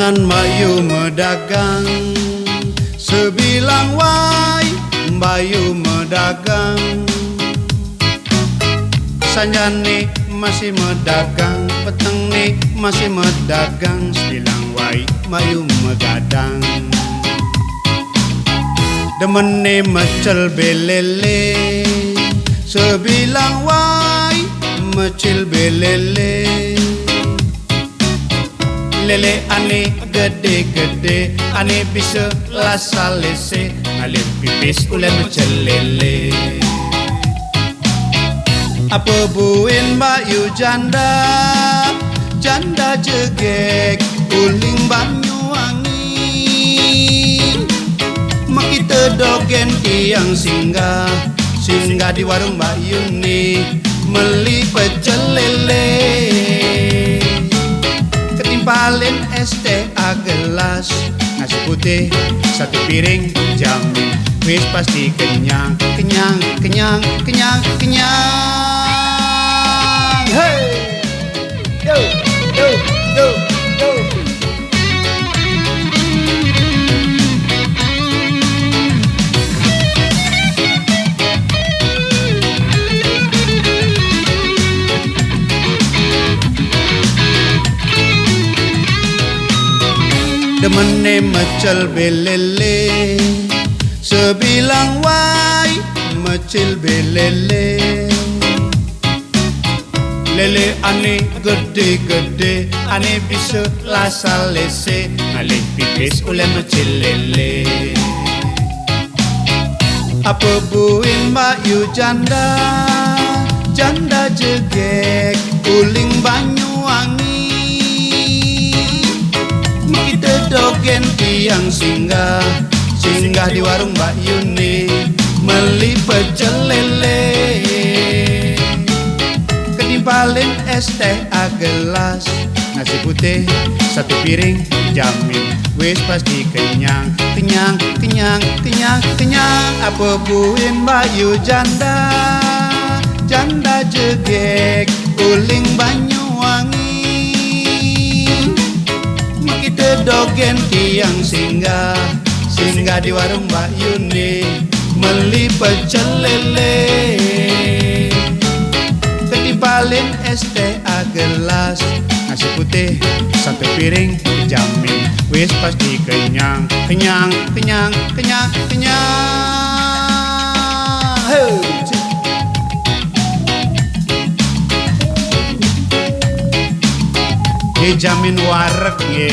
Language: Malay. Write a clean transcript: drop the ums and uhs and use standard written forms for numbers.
Nan Bayu medagang sebilang wai Bayu medagang sanjan nih masih medagang peteng nih masih medagang sebilang wai Bayu megadang demen nih mecel belele sebilang wai mecil belele lele ane gede-gede ane bisa lasa lese ale pipis ulen mecel lele apa buin Bayu janda janda jegek uling Banyuwangi mak kita dogen tiang singgah singgah di warung Bayu nih meli pecel lele ketimpalin STA gelas nasi putih satu piring jamu wis pasti kenyang kenyang kenyang kenyang kenyang hey yo yo yo yo demene mecel belele sebilang wai mecil belele lele ane gede-gede ane bisa lasa lese ale pipis ulen mecil lele apa buin Bayu janda janda jegek uling Banyuwangi kita dogen tiang singgah singgah di warung Bayu nih meli pecel lele ketimpalin STA gelas nasi putih satu piring jamin wis pasti kenyang kenyang kenyang kenyang kenyang apa buin Bayu janda janda jegek uling Banyuwangi kita dogen tiang singgah singgah di warung Bayu nih meli pecel lele ketimpalin STA gelas nasi putih satu piring jamin wis pasti kenyang kenyang kenyang kenyang kenyang hey. Dijamin wareg ye